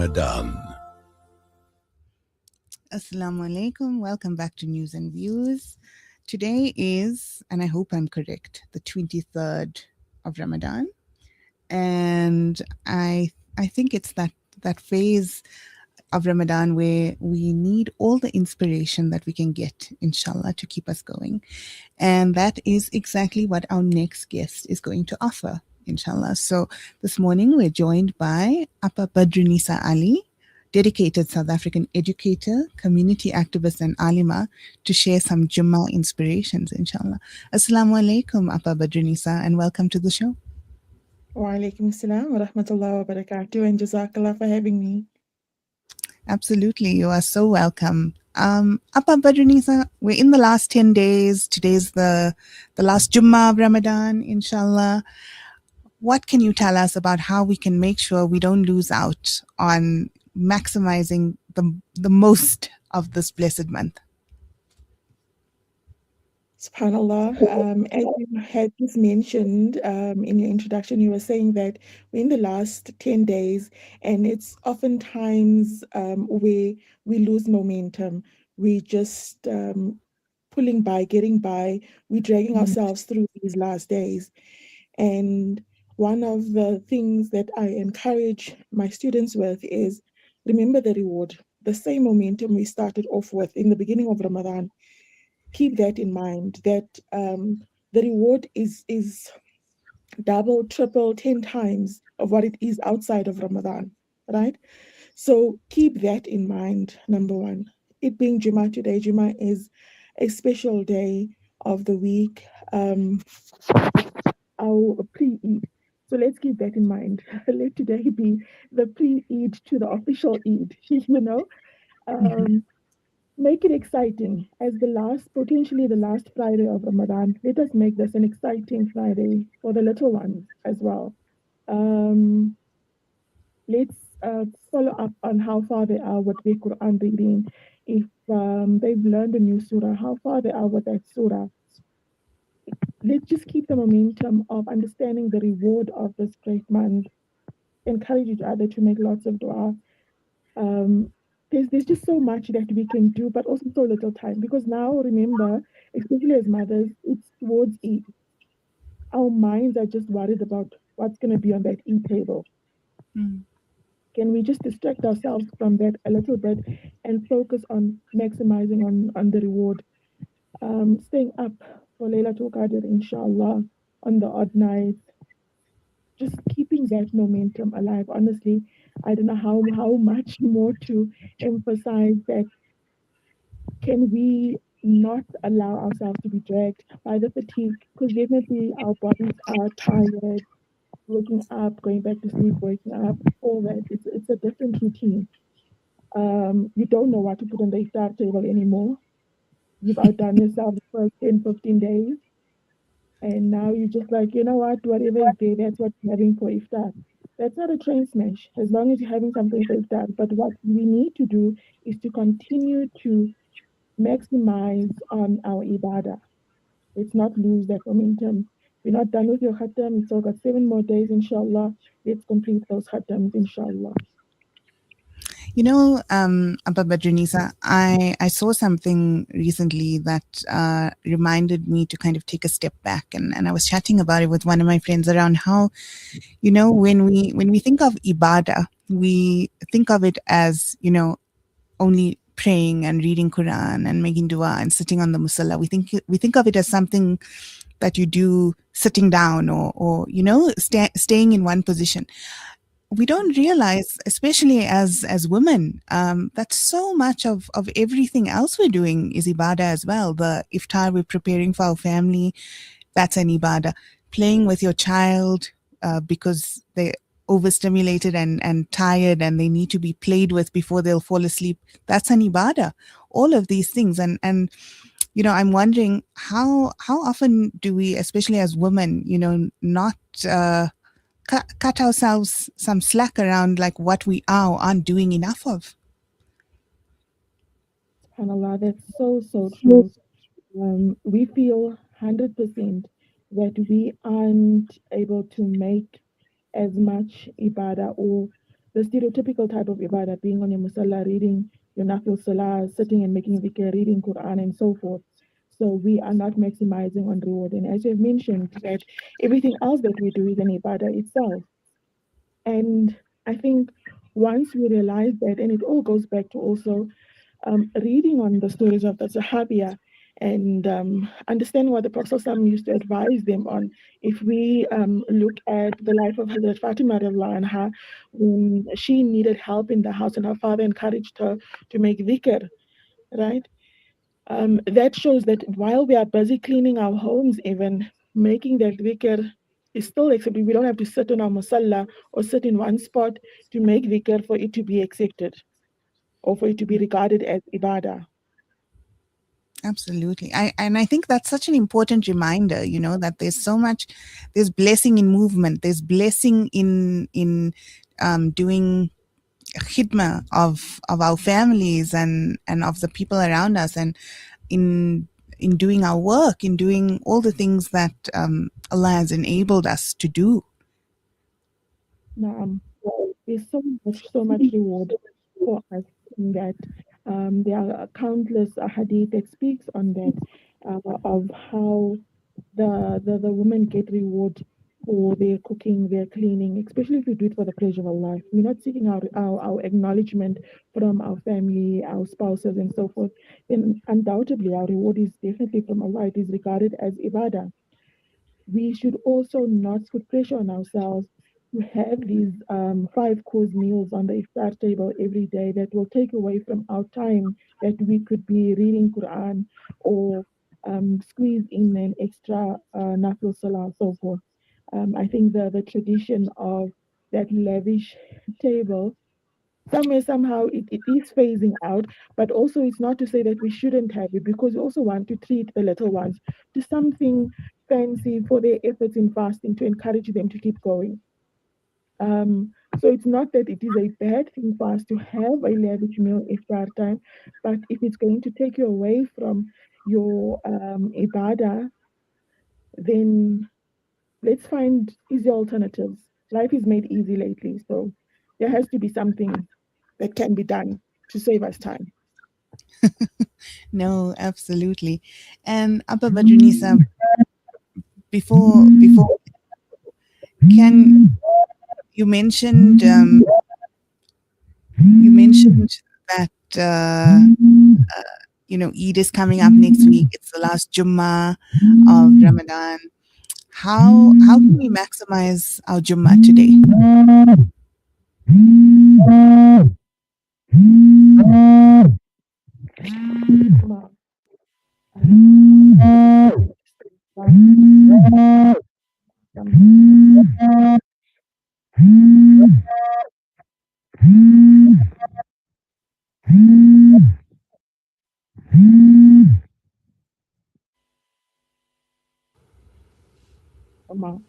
Ramadan. Assalamu alaikum. Welcome back to News and Views. Today is, and I hope I'm correct, the 23rd of Ramadan. And I think it's that phase of Ramadan where we need all the inspiration that we can get, inshallah, to keep us going. And that is exactly what our next guest is going to offer, inshallah. So this morning we're joined by Appa Badronisa Ally, dedicated South African educator, community activist, and Alimah, to share some Jummah inspirations, inshallah. Assalamu alaikum, Appa Badronisa, and welcome to the show. Wa alaikum assalam wa rahmatullahi wa barakatuh, and jazakallah for having me. Absolutely, you are so welcome. Appa Badronisa, we're in the last 10 days. Today's the last Jummah of Ramadan, inshallah. What can you tell us about how we can make sure we don't lose out on maximizing the most of this blessed month? SubhanAllah, as you had just mentioned in your introduction, you were saying that we're in the last 10 days, and it's oftentimes where we lose momentum. We just pulling by, getting by, we're dragging ourselves through these last days. And one of the things that I encourage my students with is remember the reward, the same momentum we started off with in the beginning of Ramadan. Keep that in mind, that the reward is double, triple, 10 times of what it is outside of Ramadan, right? So keep that in mind, number one. It being Jummah today, Jummah is a special day of the week, our pre-Eid. So let's keep that in mind. Let today be the pre-Eid to the official Eid, Make it exciting as potentially the last Friday of Ramadan. Let us make this an exciting Friday for the little ones as well. Let's follow up on how far they are with their Quran reading. If they've learned a new surah, how far they are with that surah. Let's just keep the momentum of understanding the reward of this great month. Encourage each other to make lots of dua. There's just so much that we can do, but also so little time. Because now, remember, especially as mothers, it's towards Eid. Our minds are just worried about what's going to be on that Eid table. Can we just distract ourselves from that a little bit and focus on maximizing on the reward? Staying up for Laylatul Qadr, inshallah, on the odd nights. Just keeping that momentum alive. Honestly, I don't know how much more to emphasize that. Can we not allow ourselves to be dragged by the fatigue? Because definitely our bodies are tired, waking up, going back to sleep, waking up, all that. It's a different routine. You don't know what to put on the iftar table anymore. You've outdone yourself the first 10, 15 days. And now you're just like, you know what, whatever is there, that's what you're having for iftar. That's not a train smash, as long as you're having something for iftar. But what we need to do is to continue to maximize on our ibadah. Let's not lose that momentum. We're not done with your khatam. We've still got 7 more days, inshallah. Let's complete those khatams, inshallah. You know, Appa Badronisa, I saw something recently that reminded me to kind of take a step back, and I was chatting about it with one of my friends around how, when we think of ibadah, we think of it as, only praying and reading Quran and making dua and sitting on the musalla. We think of it as something that you do sitting down or staying in one position. We don't realize, especially as women, that so much of everything else we're doing is ibadah as well. The iftar we're preparing for our family, that's an ibadah. Playing with your child because they're overstimulated and tired and they need to be played with before they'll fall asleep, that's an ibadah. All of these things. And I'm wondering how often do we, especially as women, not cut ourselves some slack around like what we are or aren't doing enough of. SubhanAllah, that's so true. We feel 100% that we aren't able to make as much ibadah or the stereotypical type of ibadah, being on your musalla, reading your nafil salah, sitting and making dhikr, reading Quran, and so forth. So we are not maximizing on reward. And as you've mentioned, that everything else that we do is an ibadah itself. And I think once we realize that, and it all goes back to also reading on the stories of the Sahabiya and understand what the Prophet ﷺ used to advise them on. If we look at the life of Hazrat Fatima radiallahu anha, when she needed help in the house and her father encouraged her to make dhikr, right? That shows that while we are busy cleaning our homes, even making that dhikr is still accepted. We don't have to sit on our musalla or sit in one spot to make dhikr for it to be accepted or for it to be regarded as ibadah. Absolutely. I think that's such an important reminder, that there's blessing in movement, there's blessing in doing khidmah of our families and of the people around us, and in in doing our work, in doing all the things that Allah has enabled us to do. Naam. There's so much reward for us in that. There are countless hadith that speaks on that, of how the women get reward for their cooking, their cleaning, especially if we do it for the pleasure of Allah. If we're not seeking our acknowledgement from our family, our spouses, and so forth, then undoubtedly our reward is definitely from Allah. It is regarded as ibadah. We should also not put pressure on ourselves to have these 5 course meals on the iftar table every day that will take away from our time that we could be reading Quran or squeeze in an extra nafil salah, so forth. I think the tradition of that lavish table, somewhere somehow it is phasing out, but also it's not to say that we shouldn't have it, because we also want to treat the little ones to something fancy for their efforts in fasting to encourage them to keep going. So it's not that it is a bad thing for us to have a lavish meal iftar time, but if it's going to take you away from your ibadah, then let's find easy alternatives. Life is made easy lately, so there has to be something that can be done to save us time. No, absolutely. And Appa Badronisa, before can you mentioned that Eid is coming up next week. It's the last Jummah of Ramadan. How can we maximize our Jummah today?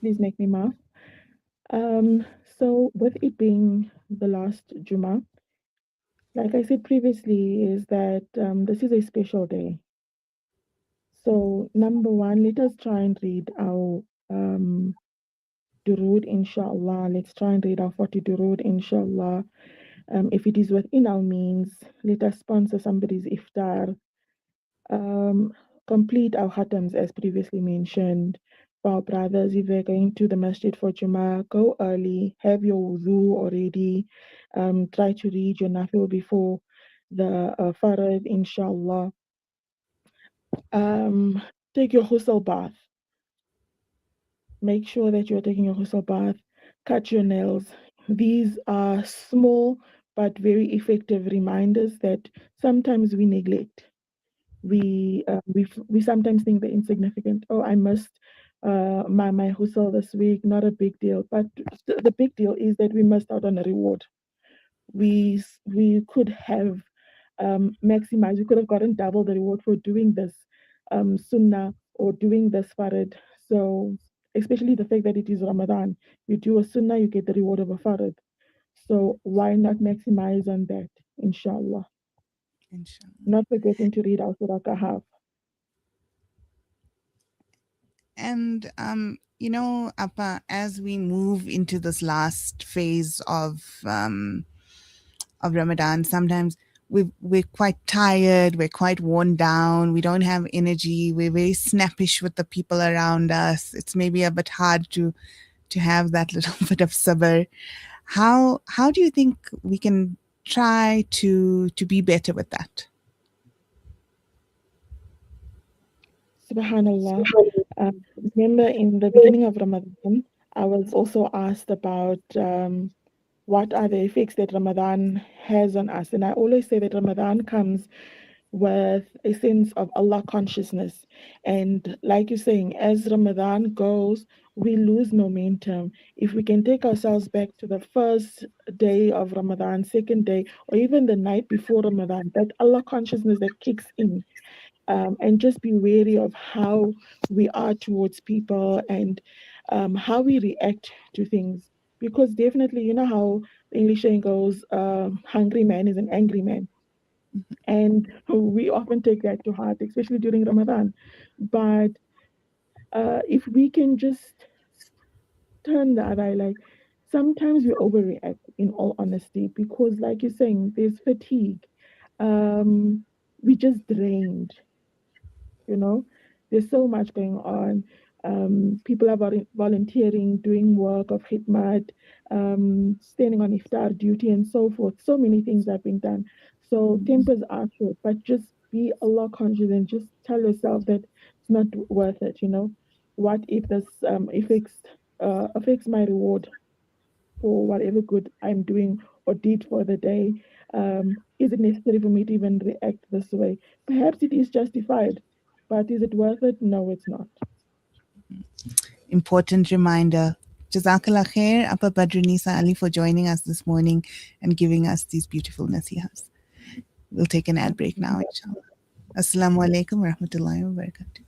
Please make me laugh. So with it being the last Juma, like I said previously, is that this is a special day. So number one, let us try and read our durood, inshallah. Let's try and read our 40 durood, inshallah. If it is within our means, let us sponsor somebody's iftar. Um, Complete our khatams as previously mentioned. For our brothers, if they're going to the masjid for Jummah, go early, have your wudu already. Try to read your nafil before the farad, inshallah. Take your ghusl bath. Make sure that you're taking your ghusl bath. Cut your nails. These are small but very effective reminders that sometimes we neglect. We sometimes think they're insignificant. Oh, I missed my ghusl this week. Not a big deal. But the big deal is that we missed out on a reward. We could have maximized. We could have gotten double the reward for doing this sunnah or doing this farad. So especially the fact that it is Ramadan, you do a sunnah, you get the reward of a farad. So why not maximize on that, inshallah? Inshallah. Not forgetting to read our Surah Kahf. And Appa, as we move into this last phase of Ramadan, sometimes we're quite tired, we're quite worn down, we don't have energy, we're very snappish with the people around us. It's maybe a bit hard to have that little bit of sabr. How do you think we can try to be better with that? Subhanallah. Remember in the beginning of Ramadan, I was also asked about what are the effects that Ramadan has on us. And I always say that Ramadan comes with a sense of Allah consciousness. And like you're saying, as Ramadan goes, we lose momentum. If we can take ourselves back to the first day of Ramadan, second day, or even the night before Ramadan, that Allah consciousness that kicks in, and just be wary of how we are towards people and how we react to things. Because definitely, you know how the English saying goes, hungry man is an angry man. And we often take that to heart, especially during Ramadan. But if we can just turn the other eye, like sometimes we overreact in all honesty, because like you're saying, there's fatigue. We just drained, you know. There's so much going on. People are volunteering, doing work of khidmat, standing on iftar duty and so forth. So many things are being done. So tempers are short, but just be Allah conscious and just tell yourself that it's not worth it, you know. What if this affects my reward for whatever good I'm doing or did for the day? Is it necessary for me to even react this way? Perhaps it is justified, but is it worth it? No, it's not. Important reminder. Jazakallah khair, Appa Badronisa Ally, for joining us this morning and giving us these beautiful nasihas. We'll take an ad break now, inshallah. Assalamu alaikum wa rahmatullahi wa barakatuh.